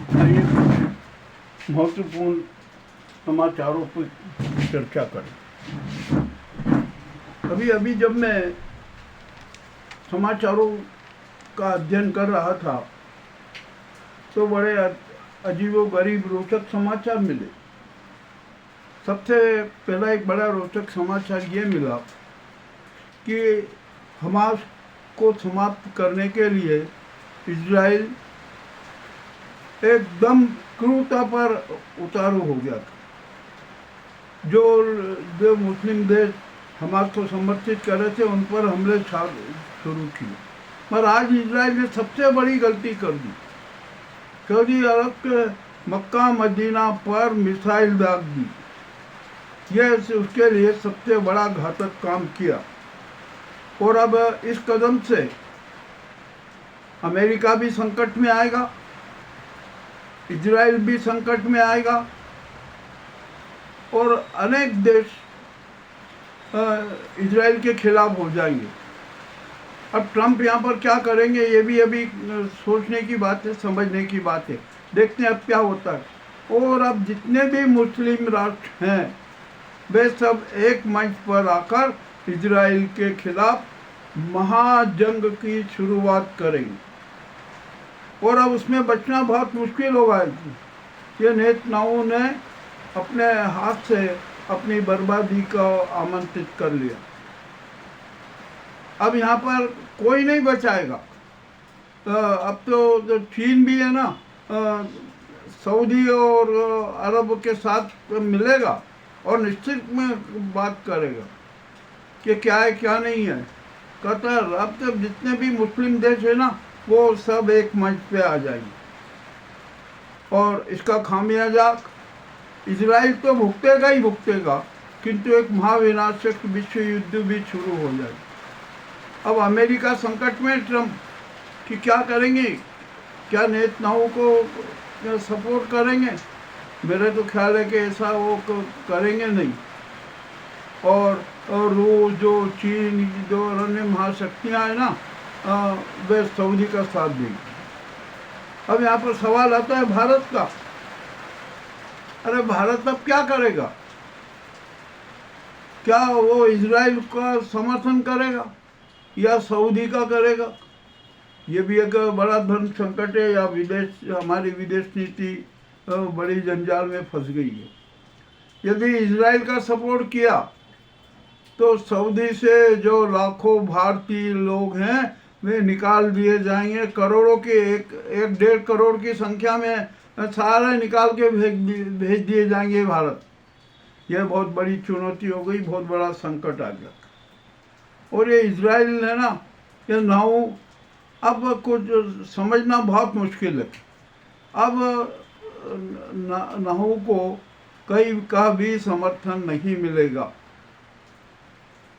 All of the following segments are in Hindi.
आइए कुछ महत्वपूर्ण समाचारों पर चर्चा करें। अभी अभी जब मैं समाचारों का अध्ययन कर रहा था तो बड़े अजीबोगरीब रोचक समाचार मिले। सबसे पहला एक बड़ा रोचक समाचार ये मिला कि हमास को समाप्त करने के लिए इजराइल एकदम क्रूरता पर उतारू हो गया था। जो मुस्लिम देश हमास को समर्थित कर रहे थे उन पर हमले शुरू किए। पर आज इजराइल ने सबसे बड़ी गलती कर दी। सऊदी अरब के मक्का मदीना पर मिसाइल दाग दी। यह उसके लिए सबसे बड़ा घातक काम किया। और अब इस कदम से अमेरिका भी संकट में आएगा, इजराइल भी संकट में आएगा और अनेक देश इजराइल के खिलाफ हो जाएंगे। अब ट्रंप यहाँ पर क्या करेंगे ये भी अभी सोचने की बात है, समझने की बात है। देखते हैं अब क्या होता है। और अब जितने भी मुस्लिम राष्ट्र हैं वे सब एक मंच पर आकर इजराइल के खिलाफ महाजंग की शुरुआत करेंगे और अब उसमें बचना बहुत मुश्किल होगा। ये नेतन्याहू ने अपने हाथ से अपनी बर्बादी को आमंत्रित कर लिया। अब यहाँ पर कोई नहीं बचाएगा। अब तो चीन भी है ना, सऊदी और अरब के साथ मिलेगा और निश्चित में बात करेगा कि क्या है क्या नहीं है। कतर, अब तो जितने भी मुस्लिम देश है ना वो सब एक मंच पे आ जाएंगे और इसका खामियाजा इजराइल तो भुगतेगा ही भुगतेगा, किंतु एक महाविनाशक विश्व युद्ध भी शुरू हो जाएगा। अब अमेरिका संकट में, ट्रंप कि क्या करेंगे, क्या नेतन्याहू को सपोर्ट करेंगे? मेरा तो ख्याल है कि ऐसा वो करेंगे नहीं। और रूस, जो चीन, जो अन्य महाशक्तियाँ हैं ना, वे सऊदी का साथ देंगे। अब यहाँ पर सवाल आता है भारत का। अरे भारत अब क्या करेगा? क्या वो इजराइल का समर्थन करेगा या सऊदी का करेगा? ये भी एक बड़ा धर्म संकट है या हमारी विदेश नीति बड़ी जंजाल में फंस गई है। यदि इजराइल का सपोर्ट किया तो सऊदी से जो लाखों भारतीय लोग हैं वे निकाल दिए जाएंगे। करोड़ों के एक डेढ़ करोड़ की संख्या में सारे निकाल के भेज दिए जाएंगे भारत। यह बहुत बड़ी चुनौती हो गई, बहुत बड़ा संकट आ गया। और ये इजराइल है ना, ये नाऊ अब कुछ समझना बहुत मुश्किल है। अब नाऊ को कहीं का भी समर्थन नहीं मिलेगा।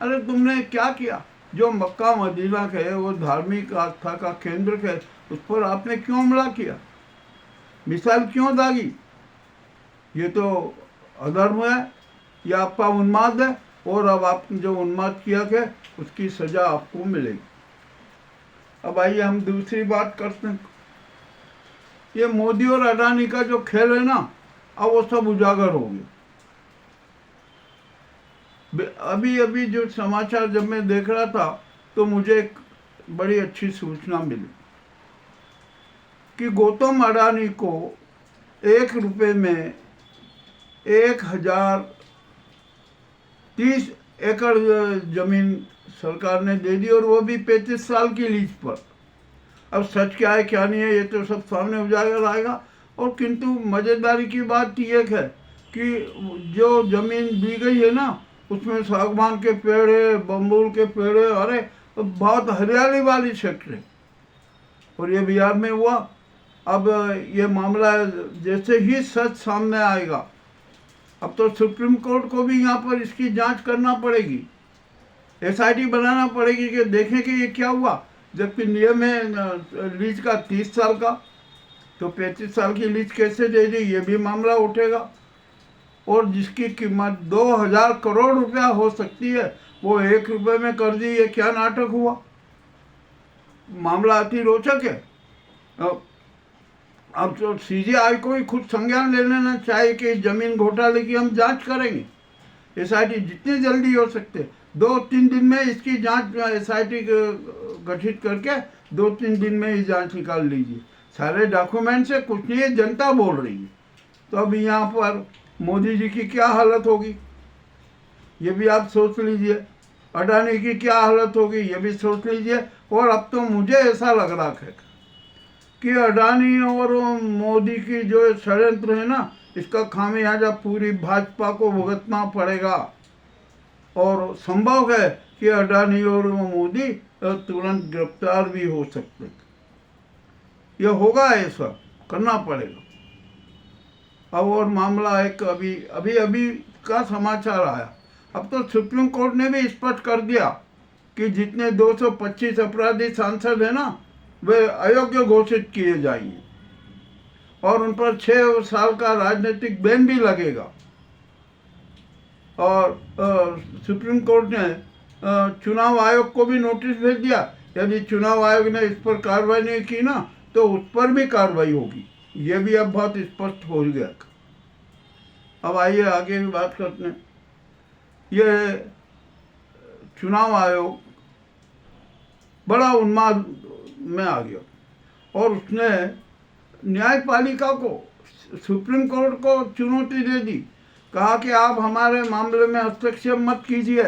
अरे तुमने क्या किया? जो मक्का मदीना के वो धार्मिक आस्था का केंद्र है उस पर आपने क्यों हमला किया? मिसाइल क्यों दागी? ये तो अधर्म है, यह आपका उन्माद है और अब आपने जो उन्माद किया है उसकी सजा आपको मिलेगी। अब आइए हम दूसरी बात करते हैं। ये मोदी और अडानी का जो खेल है ना, अब वो सब उजागर हो गया। अभी अभी जो समाचार जब मैं देख रहा था तो मुझे एक बड़ी अच्छी सूचना मिली कि गौतम अडानी को 1 रुपये में 1030 एकड़ जमीन सरकार ने दे दी और वो भी 35 साल की लीज पर। अब सच क्या है क्या नहीं है ये तो सब सामने उजागर आएगा। और किंतु मज़ेदारी की बात ये है कि जो जमीन दी गई है ना उसमें सागवान के पेड़ है, बम्बूल के पेड़ है, अरे बहुत हरियाली वाली क्षेत्र है। और ये बिहार में हुआ। अब ये मामला जैसे ही सच सामने आएगा, अब तो सुप्रीम कोर्ट को भी यहाँ पर इसकी जांच करना पड़ेगी, SIT बनाना पड़ेगी कि देखें कि ये क्या हुआ। जबकि नियम है लीज का 30 साल का, तो 35 साल की लीज कैसे दे दी, ये भी मामला उठेगा। और जिसकी कीमत 2000 करोड़ रुपया हो सकती है वो 1 रुपये में कर दी। ये क्या नाटक हुआ? मामला अति रोचक है। अब तो सीजीआई को ही खुद संज्ञान ले लेना चाहिए कि जमीन घोटाले की हम जांच करेंगे। एसआईटी जितनी जल्दी हो सकते 2-3 दिन में इसकी जांच एसआईटी गठित करके 2-3 दिन में ही जांच निकाल लीजिए। सारे डॉक्यूमेंट है, कुछ नहीं है, जनता बोल रही है। तो अब यहाँ पर मोदी जी की क्या हालत होगी ये भी आप सोच लीजिए, अडानी की क्या हालत होगी ये भी सोच लीजिए। और अब तो मुझे ऐसा लग रहा है कि अडानी और मोदी की जो षड्यंत्र है ना, इसका खामियाजा पूरी भाजपा को भुगतना पड़ेगा। और संभव है कि अडानी और मोदी तुरंत गिरफ्तार भी हो सकते, ये होगा, ऐसा करना पड़ेगा। अब और मामला एक अभी अभी अभी का समाचार आया, अब तो सुप्रीम कोर्ट ने भी स्पष्ट कर दिया कि जितने 225 अपराधी सांसद है ना, वे अयोग्य घोषित किए जाएंगे और उन पर 6 साल का राजनीतिक बैन भी लगेगा। और सुप्रीम कोर्ट ने चुनाव आयोग को भी नोटिस भेज दिया, यदि चुनाव आयोग ने इस पर कार्रवाई नहीं की ना तो उस पर भी कार्रवाई होगी। ये भी अब बहुत स्पष्ट हो गया। अब आइए आगे की बात करते हैं। ये चुनाव आयोग बड़ा उन्माद में आ गया और उसने न्यायपालिका को, सुप्रीम कोर्ट को चुनौती दे दी। कहा कि आप हमारे मामले में हस्तक्षेप मत कीजिए,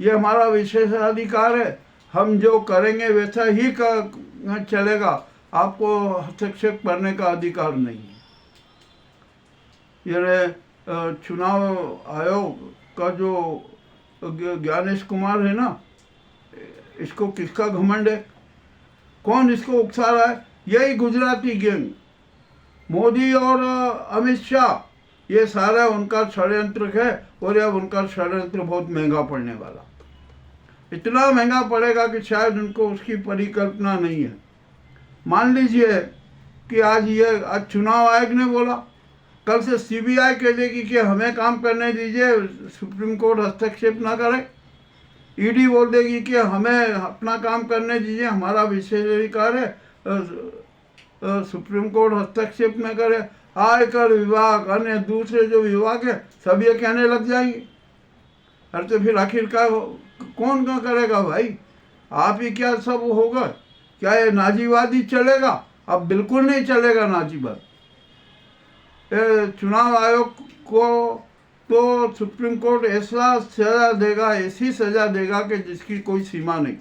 ये हमारा विशेषाधिकार है, हम जो करेंगे वैसा ही चलेगा, आपको हस्तक्षेप करने का अधिकार नहीं है। ये चुनाव आयोग का जो ज्ञानेश कुमार है ना, इसको किसका घमंड है, कौन इसको उकसा रहा है? यही गुजराती गैंग, मोदी और अमित शाह, ये सारा उनका षड्यंत्र है। और अब उनका षड्यंत्र बहुत महंगा पड़ने वाला, इतना महंगा पड़ेगा कि शायद उनको उसकी परिकल्पना नहीं है। मान लीजिए कि आज चुनाव आयोग ने बोला, कल से सीबीआई कह देगी कि हमें काम करने दीजिए, सुप्रीम कोर्ट हस्तक्षेप ना करे। ईडी बोल देगी कि हमें अपना काम करने दीजिए, हमारा विशेषाधिकार है, सुप्रीम कोर्ट हस्तक्षेप न करे। आयकर विभाग, अन्य दूसरे जो विभाग है, सब ये कहने लग जाएंगे। अरे तो फिर आखिरकार कौन क्या करेगा भाई? आप ही क्या सब होगा? क्या ये नाजीवादी चलेगा? अब बिल्कुल नहीं चलेगा नाजीवाद। चुनाव आयोग को तो सुप्रीम कोर्ट ऐसा सजा देगा, ऐसी सजा देगा कि जिसकी कोई सीमा नहीं।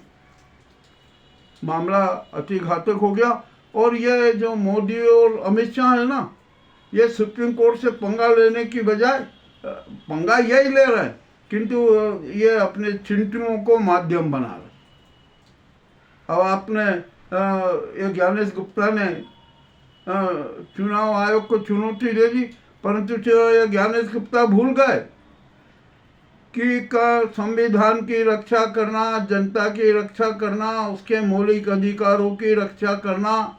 मामला अति घातक हो गया। और ये जो मोदी और अमित शाह है ना, ये सुप्रीम कोर्ट से पंगा लेने की बजाय पंगा यही ले रहे हैं, किंतु ये अपने चिंटुओं को माध्यम बना रहे। अब आपने ये ज्ञानेश गुप्ता ने चुनाव आयोग को चुनौती दे दी, परंतु ये ज्ञानेश गुप्ता भूल गए कि संविधान की रक्षा करना, जनता की रक्षा करना, उसके मौलिक अधिकारों की रक्षा करना,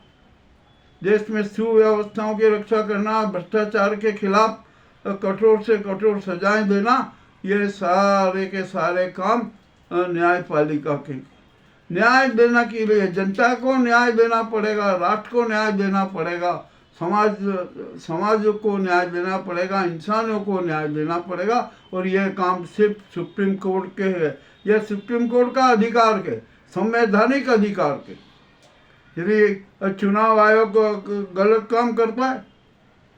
देश में सुव्यवस्थाओं की रक्षा करना, भ्रष्टाचार के खिलाफ कठोर से कठोर सजाएं देना, ये सारे के सारे काम न्यायपालिका के। न्याय देना के लिए जनता को न्याय देना पड़ेगा, राष्ट्र को न्याय देना पड़ेगा, समाज को न्याय देना पड़ेगा, इंसानों को न्याय देना पड़ेगा। और यह काम सिर्फ सुप्रीम कोर्ट के है, यह सुप्रीम कोर्ट का अधिकार के, संवैधानिक अधिकार के। यदि चुनाव आयोग गलत काम करता है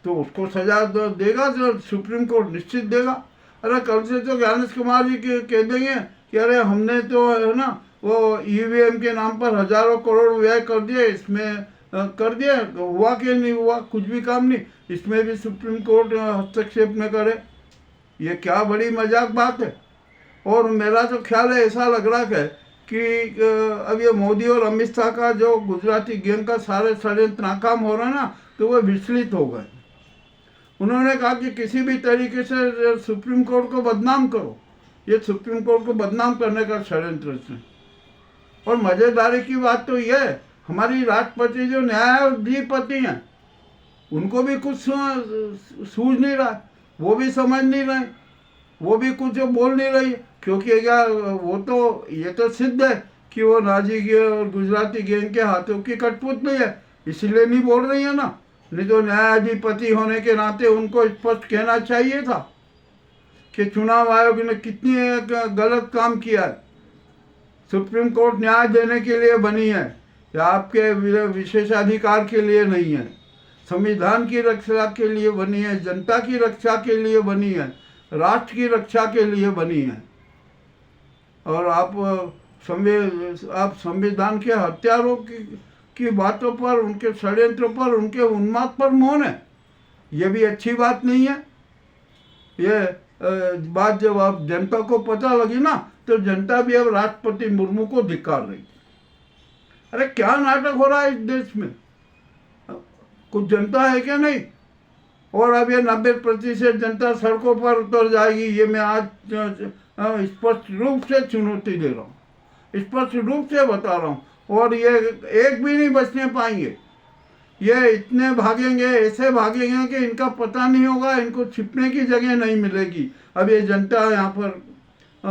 तो उसको सजा देगा, तो सुप्रीम कोर्ट निश्चित देगा। अरे कल से तो ज्ञानेश कुमार जी कह देंगे कि अरे हमने तो है ना वो ईवीएम के नाम पर हजारों करोड़ व्यय कर दिए, इसमें कर दिया, हुआ कि नहीं हुआ, कुछ भी काम नहीं, इसमें भी सुप्रीम कोर्ट हस्तक्षेप न करे। ये क्या बड़ी मजाक बात है। और मेरा तो ख्याल है, ऐसा लग रहा है कि अब ये मोदी और अमित शाह का जो गुजराती गैंग का सारे षड्यंत्र नाकाम हो रहा है ना, तो वो विचलित हो गए। उन्होंने कहा कि किसी भी तरीके से सुप्रीम कोर्ट को बदनाम करो, ये सुप्रीम कोर्ट को बदनाम करने का षड्यंत्र है। और मजेदारी की बात तो यह है, हमारी राष्ट्रपति जो न्यायाधिपति हैं, उनको भी कुछ सूझ नहीं रहा, वो भी समझ नहीं रहे, वो भी कुछ बोल नहीं रही, क्योंकि क्या वो तो ये तो सिद्ध है कि वो नाजी के और गुजराती गैंग के हाथों की कठपुतली है, इसलिए नहीं बोल रही है ना। नहीं तो न्यायाधिपति होने के नाते उनको स्पष्ट कहना चाहिए था कि चुनाव आयोग ने कितनी गलत काम किया है। सुप्रीम कोर्ट न्याय देने के लिए बनी है या आपके विशेषाधिकार के लिए नहीं है। संविधान की रक्षा के लिए बनी है, जनता की रक्षा के लिए बनी है, राष्ट्र की रक्षा के लिए बनी है। और आप संविधान के हत्यारों की बातों पर, उनके षड्यंत्रों पर, उनके उन्माद पर मौन है। ये भी अच्छी बात नहीं है। ये बात जब आप जनता को पता लगी ना, तो जनता भी अब राष्ट्रपति मुर्मू को धिक्कार रही। अरे क्या नाटक हो रहा है इस देश में? कुछ जनता है क्या नहीं? और अब ये 90% जनता सड़कों पर उतर जाएगी, ये मैं आज स्पष्ट रूप से चुनौती दे रहा हूँ, स्पष्ट रूप से बता रहा हूँ। और ये एक भी नहीं बचने पाएंगे। ये इतने भागेंगे, ऐसे भागेंगे कि इनका पता नहीं होगा, इनको छिपने की जगह नहीं मिलेगी। अब ये जनता यहाँ पर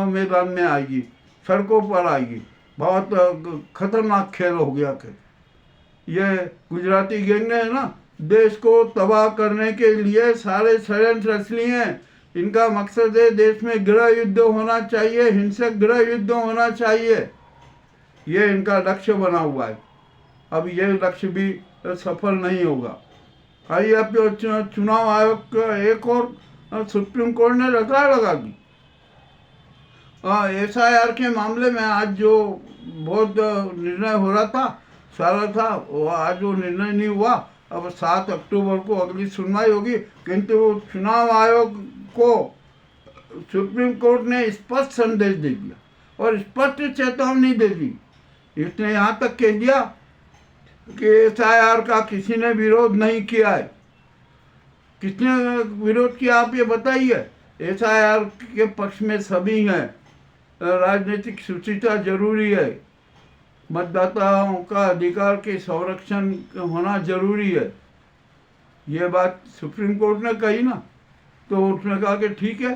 मैदान में आएगी, सड़कों पर आएगी। बहुत खतरनाक खेल हो गया कि ये गुजराती गैंग ने है ना, देश को तबाह करने के लिए सारे षड्यंत्र रच लिए हैं। इनका मकसद है देश में गृह युद्ध होना चाहिए, हिंसक गृह युद्ध होना चाहिए। ये इनका लक्ष्य बना हुआ है। अब ये लक्ष्य भी सफल नहीं होगा। आइए अब चुनाव आयोग का एक और सुप्रीम कोर्ट ने रटार लगा दी। SIR के मामले में आज जो बहुत निर्णय हो रहा था, सारा था, वो आज वो निर्णय नहीं हुआ। अब 7 अक्टूबर को अगली सुनवाई होगी। किंतु चुनाव आयोग को सुप्रीम कोर्ट ने स्पष्ट संदेश दे दिया और स्पष्ट चेतावनी दे दी। इसने यहाँ तक कह दिया कि SIR का किसी ने विरोध नहीं किया है। किसने विरोध किया आप ये बताइए? SIR के पक्ष में सभी हैं। राजनीतिक शुचिता जरूरी है, मतदाताओं का अधिकार के संरक्षण होना जरूरी है। ये बात सुप्रीम कोर्ट ने कही ना, तो उसने कहा कि ठीक है।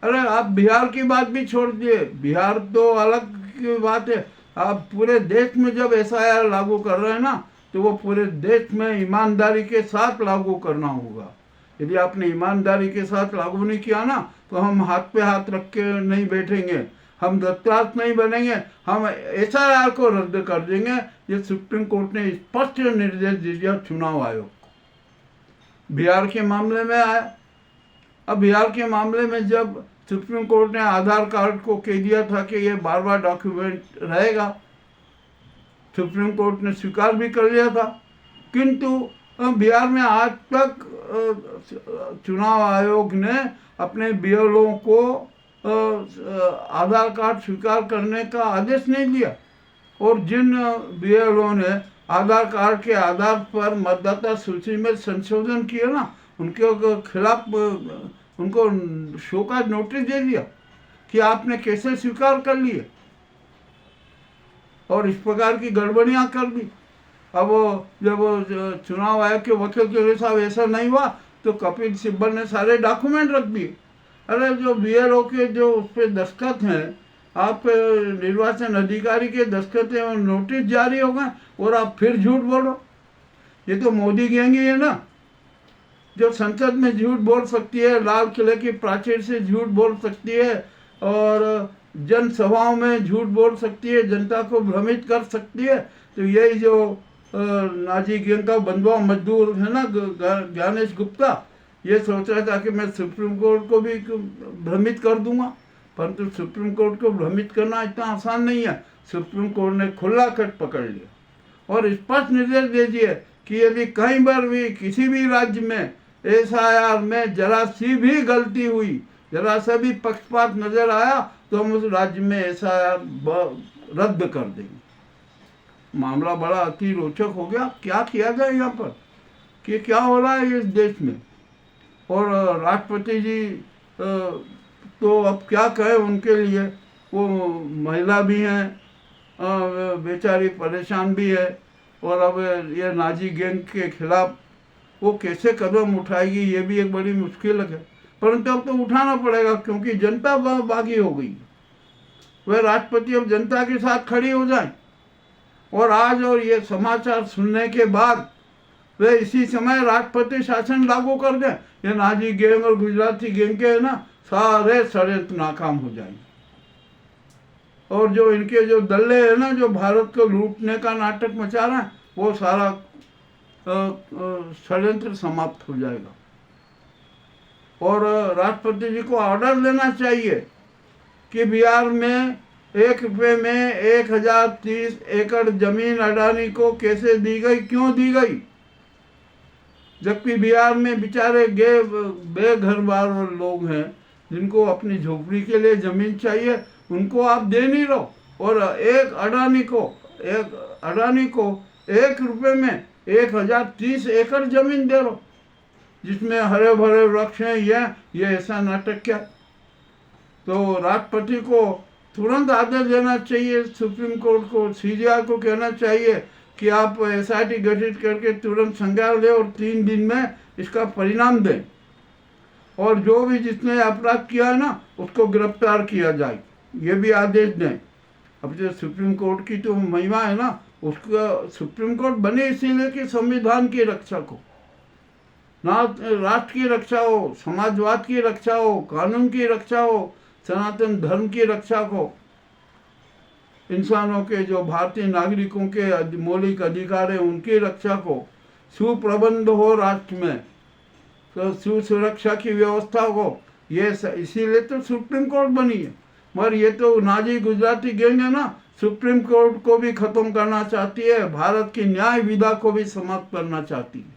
अरे आप बिहार की बात भी छोड़ दिए, बिहार तो अलग की बात है। आप पूरे देश में जब SIR लागू कर रहे हैं ना, तो वो पूरे देश में ईमानदारी के साथ लागू करना होगा। यदि आपने ईमानदारी के साथ लागू नहीं किया ना, तो हम हाथ पे हाथ रख के नहीं बैठेंगे, हम दत्तात्रेय नहीं बनेंगे, हम SIR को रद्द कर देंगे। ये सुप्रीम कोर्ट ने स्पष्ट निर्देश दे दिया चुनाव आयोग को। बिहार के मामले में आया। अब बिहार के मामले में जब सुप्रीम कोर्ट ने आधार कार्ड को कह दिया था कि ये बार डॉक्यूमेंट रहेगा, सुप्रीम कोर्ट ने स्वीकार भी कर लिया था। किंतु बिहार में आज तक चुनाव आयोग ने अपने BLO को आधार कार्ड स्वीकार करने का आदेश नहीं दिया। और जिन BLO ने आधार कार्ड के आधार पर मतदाता सूची में संशोधन किया ना, उनके खिलाफ उनको शो का नोटिस दे दिया कि आपने कैसे स्वीकार कर लिए और इस प्रकार की गड़बड़ियां कर दी। अब जब चुनाव आयोग के वकील के साहब ऐसा नहीं हुआ, तो कपिल सिब्बल ने सारे डॉक्यूमेंट रख दिए। अरे जो BLO के जो उस पर दस्तखत हैं, आप निर्वाचन अधिकारी के दस्तखत हैं और नोटिस जारी हो गए, और आप फिर झूठ बोलो। ये तो मोदी गैंग ही है ना, जो संसद में झूठ बोल सकती है, लाल किले की प्राचीर से झूठ बोल सकती है, और जनसभाओं में झूठ बोल सकती है, जनता को भ्रमित कर सकती है। तो यही जो नाजी गैंग का बंधुआ मजदूर है ना, ज्ञानेश गुप्ता, ये सोच रहा था कि मैं सुप्रीम कोर्ट को भी भ्रमित कर दूंगा। परंतु सुप्रीम कोर्ट को भ्रमित करना इतना आसान नहीं है। सुप्रीम कोर्ट ने खुला कट पकड़ लिया और स्पष्ट निर्देश दे दिए कि यदि कहीं बार भी किसी भी राज्य में SIR में जरा सी भी गलती हुई, जरा सा भी पक्षपात नजर आया, तो हम उस राज्य में SIR रद्द कर देंगे। मामला बड़ा अति रोचक हो गया। क्या किया जाए यहाँ पर, कि क्या हो रहा है इस देश में। और राष्ट्रपति जी तो अब क्या कहें उनके लिए, वो महिला भी हैं, बेचारी परेशान भी है, और अब ये नाजी गैंग के खिलाफ वो कैसे कदम उठाएगी, ये भी एक बड़ी मुश्किल है। परंतु अब तो उठाना पड़ेगा, क्योंकि जनता बागी हो गई। वह राष्ट्रपति अब जनता के साथ खड़ी हो जाए। और आज और ये समाचार सुनने के बाद वे इसी समय राष्ट्रपति शासन लागू कर दें, ये नाजी गैंग और गुजराती गैंग के है ना सारे षड्यंत्र नाकाम हो जाएंगे। और जो इनके जो दल्ले हैं ना, जो भारत को लूटने का नाटक मचा रहे हैं, वो सारा षड्यंत्र समाप्त हो जाएगा। और राष्ट्रपति जी को ऑर्डर देना चाहिए कि बिहार में 1 रुपये में 1030 एकड़ जमीन अडानी को कैसे दी गई, क्यों दी गई, जबकि बिहार में बेचारे बेघर बार लोग हैं जिनको अपनी झोपड़ी के लिए जमीन चाहिए, उनको आप दे नहीं रहो। और एक अडानी को 1 रुपये में 1030 एकड़ जमीन दे रहो, जिसमें हरे भरे वृक्ष हैं। ये ऐसा नाटक क्या। तो राष्ट्रपति को तुरंत आदेश देना चाहिए, सुप्रीम कोर्ट को, सीजीआई को कहना चाहिए कि आप एसआईटी गठित करके तुरंत संज्ञान लें और 3 दिन में इसका परिणाम दें, और जो भी जिसने अपराध किया है ना उसको गिरफ्तार किया जाए, ये भी आदेश दें। अब जो सुप्रीम कोर्ट की तो महिमा है ना, उसका सुप्रीम कोर्ट बने इसीलिए कि संविधान की रक्षा को, ना राष्ट्र की रक्षा हो, समाजवाद की रक्षा हो, कानून की रक्षा हो, सनातन धर्म की रक्षा को, इंसानों के जो भारतीय नागरिकों के मौलिक अधिकार है उनकी रक्षा को, सुप्रबंध हो राष्ट्र में, तो सुरक्षा की व्यवस्था को, ये इसीलिए तो सुप्रीम कोर्ट बनी है। मगर ये तो नाजी गुजराती गैंग है ना, सुप्रीम कोर्ट को भी खत्म करना चाहती है, भारत की न्याय विधा को भी समाप्त करना चाहती है।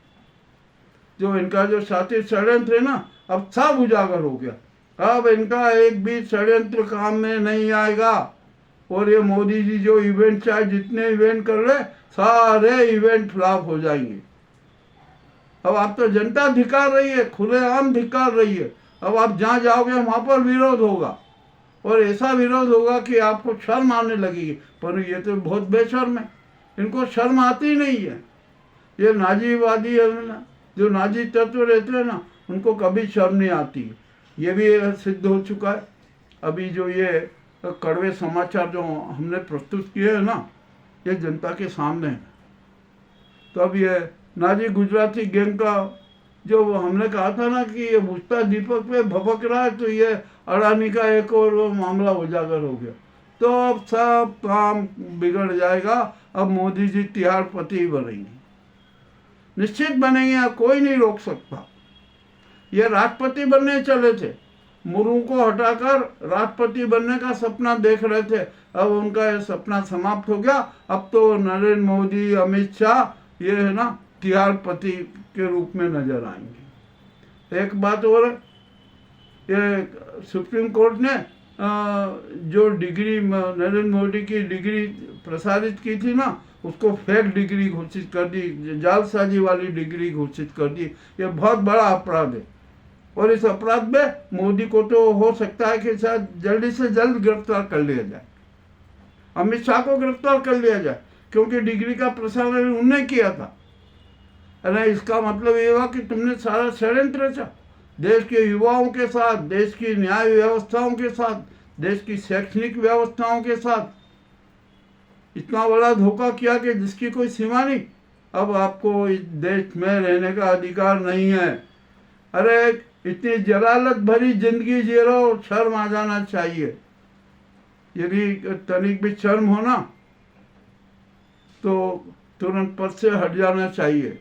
जो इनका जो साथी षड्यंत्र है ना, अब सब उजागर हो गया। अब इनका एक भी षड्यंत्र काम में नहीं आएगा। और ये मोदी जी जो इवेंट, चाहे जितने इवेंट कर रहे, सारे इवेंट फ्लॉप हो जाएंगे। अब आप तो जनता धिक्कार रही है, खुलेआम धिक्कार रही है। अब आप जहाँ जाओगे वहाँ पर विरोध होगा, और ऐसा विरोध होगा कि आपको शर्म आने लगेगी। पर ये तो बहुत बेशर्म है, इनको शर्म आती नहीं है। ये नाजीवादी है ना, जो नाजी तत्व रहते हैं ना, उनको कभी शर्म नहीं आती। ये भी सिद्ध हो चुका है। अभी जो ये कड़वे समाचार जो हमने प्रस्तुत किए हैं ना, ये जनता के सामने है। तो अब ये नाजी गुजराती गैंग का जो हमने कहा था ना कि ये बुझता दीपक पे भपक रहा है, तो ये अडानी का एक और मामला उजागर हो गया। तो अब सब काम बिगड़ जाएगा। अब मोदी जी तिहाड़ पति बनेंगे, निश्चित बनेंगे, कोई नहीं रोक सकता। ये राष्ट्रपति बनने चले थे, मुर्मू को हटाकर राष्ट्रपति बनने का सपना देख रहे थे। अब उनका ये सपना समाप्त हो गया। अब तो नरेंद्र मोदी, अमित शाह ये है ना तिहाड़ पति के रूप में नजर आएंगे। एक बात और, ये सुप्रीम कोर्ट ने जो डिग्री नरेंद्र मोदी की डिग्री प्रसारित की थी ना, उसको फेक डिग्री घोषित कर दी, जालसाजी वाली डिग्री घोषित कर दी। ये बहुत बड़ा अपराध है, और इस अपराध में मोदी को तो हो सकता है कि शायद जल्दी से जल्द गिरफ्तार कर लिया जाए, अमित शाह को गिरफ्तार कर लिया जाए, क्योंकि डिग्री का प्रसारण उन्होंने किया था। अरे इसका मतलब ये हुआ कि तुमने सारा षड्यंत्र रचा, देश के युवाओं के साथ, देश की न्याय व्यवस्थाओं के साथ, देश की शैक्षणिक व्यवस्थाओं के साथ इतना बड़ा धोखा किया कि जिसकी कोई सीमा नहीं। अब आपको इस देश में रहने का अधिकार नहीं है। अरे इतनी जलालत भरी जिंदगी जी रहे हो, शर्म आ जाना चाहिए। यदि तनिक भी शर्म हो ना तो तुरंत पद से हट जाना चाहिए।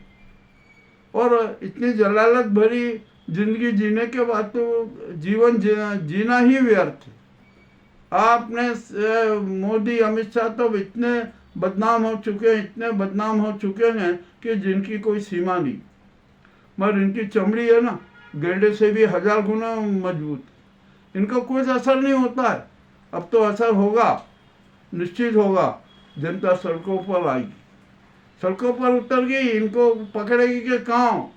और इतनी जलालत भरी जिंदगी जीने के बाद तो जीवन जीना ही व्यर्थ है। आपने मोदी, अमित शाह तो इतने बदनाम हो चुके हैं, इतने बदनाम हो चुके हैं कि जिनकी कोई सीमा नहीं। मगर इनकी चमड़ी है ना गैंडे से भी 1000 गुना मजबूत। इनका कोई असर नहीं होता है। अब तो असर होगा, निश्चित होगा। जनता सड़कों पर आएगी, सड़कों पर उतर गई, इनको पकड़ेगी कि कहाँ।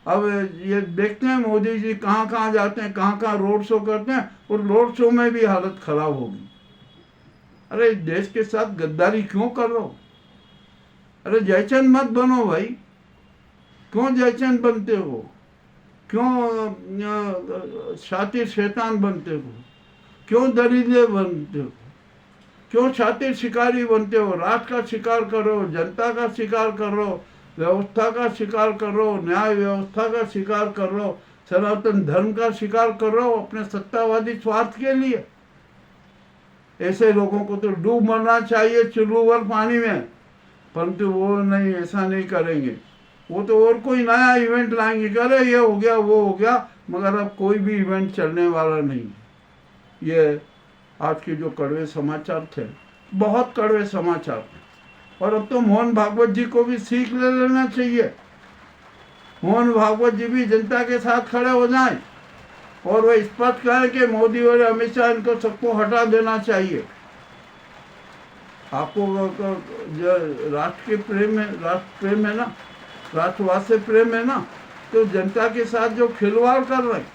अब ये देखते हैं मोदी जी कहाँ कहाँ जाते हैं, कहाँ कहाँ रोड शो करते हैं, और रोड शो में भी हालत खराब होगी। अरे देश के साथ गद्दारी क्यों कर रहे हो? अरे जयचंद मत बनो भाई। क्यों जयचंद बनते हो? क्यों शातिर शैतान बनते हो? क्यों दरिद्र बनते हो? क्यों शातिर शिकारी बनते हो? राष्ट्र का शिकार करो, जनता का शिकार करो, व्यवस्था का शिकार कर रहे हो, न्याय व्यवस्था का शिकार कर रहे हो, सनातन धर्म का शिकार कर रहे हो अपने सत्तावादी स्वार्थ के लिए। ऐसे लोगों को तो डूब मरना चाहिए चुल्लू भर पानी में, परंतु वो नहीं, ऐसा नहीं करेंगे। वो तो और कोई नया इवेंट लाएंगे, करे ये हो गया वो हो गया, मगर अब कोई भी इवेंट चलने वाला नहीं। ये आज के जो कड़वे समाचार थे, बहुत कड़वे समाचार। और अब तो मोहन भागवत जी को भी सीख ले लेना चाहिए। मोहन भागवत जी भी जनता के साथ खड़े हो जाएं और वह स्पष्ट कहें कि मोदी और अमित शाह इनको सबको हटा देना चाहिए। आपको जो राष्ट्र के प्रेम है, राष्ट्र प्रेम है ना, राष्ट्रवाद से प्रेम है ना, तो जनता के साथ जो खिलवाड़ कर रहे हैं,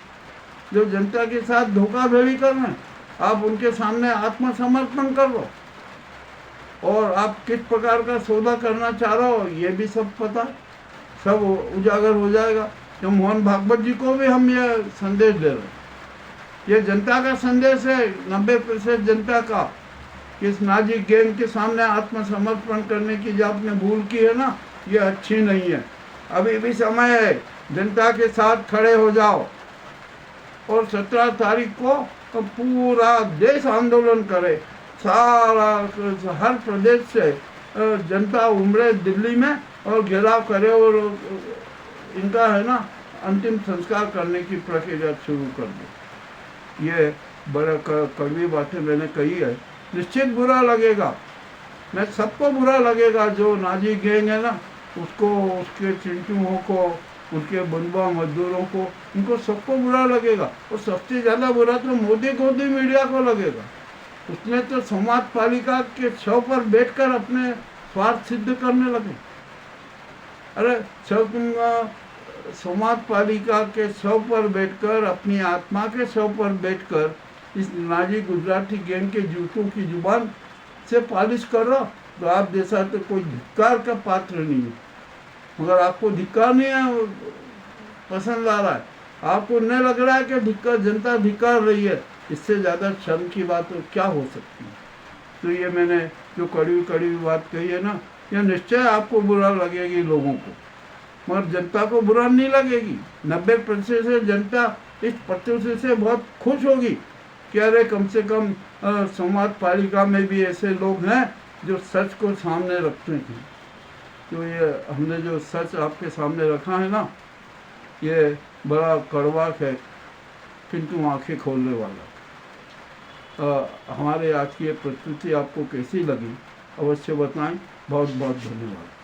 जो जनता के साथ धोखाधड़ी कर रहे हैं, आप उनके सामने आत्मसमर्पण कर लो। और आप किस प्रकार का सौदा करना चाह रहे हो ये भी सब पता, सब उजागर हो जाएगा। तो मोहन भागवत जी को भी हम ये संदेश दे रहे हैं, ये जनता का संदेश है, 90% जनता का, कि इस नाजी गैंग के सामने आत्मसमर्पण करने की जो आपने भूल की है ना, ये अच्छी नहीं है। अभी भी समय है, जनता के साथ खड़े हो जाओ। और 17 तारीख को तो पूरा देश आंदोलन करे, सारा हर प्रदेश से जनता उमड़े दिल्ली में और घेराव करे और इनका है ना अंतिम संस्कार करने की प्रक्रिया शुरू कर दे। ये बड़ा कड़वी बातें मैंने कही है, निश्चित बुरा लगेगा, मैं सबको बुरा लगेगा। जो नाजी गैंग है ना, उसको, उसके चिंटुओं को, उनके बंधुआ मजदूरों को, इनको सबको बुरा लगेगा। और सबसे ज़्यादा बुरा तो मोदी को भी मीडिया को लगेगा। उसने तो समाज पालिका के शव पर बैठकर अपने स्वार्थ सिद्ध करने लगे। अरे समाज पालिका के शव पर बैठकर, अपनी आत्मा के शव पर बैठकर इस नाजी गुजराती गैंग के जूतों की जुबान से पालिश कर रहा, तो आप जैसा तो कोई धिक्कार का पात्र नहीं है। मगर आपको धिक्कार नहीं है पसंद आ रहा है, आपको नहीं लग रहा है कि धिक्कार, जनता धिक्कार रही है, इससे ज़्यादा शर्म की बात तो क्या हो सकती है। तो ये मैंने जो कड़वी कड़वी बात कही है ना, यह निश्चय आपको बुरा लगेगी लोगों को, मगर जनता को बुरा नहीं लगेगी। 90% जनता इस प्रत्युषे से बहुत खुश होगी कि अरे कम से कम समाज पालिका में भी ऐसे लोग हैं जो सच को सामने रखते हैं। तो ये हमने जो सच आपके सामने रखा है ना, ये बड़ा कड़वा है किंतु आंखें खोलने वाला। हमारे आज की ये प्रस्तुति आपको कैसी लगी अवश्य बताएं। बहुत बहुत धन्यवाद।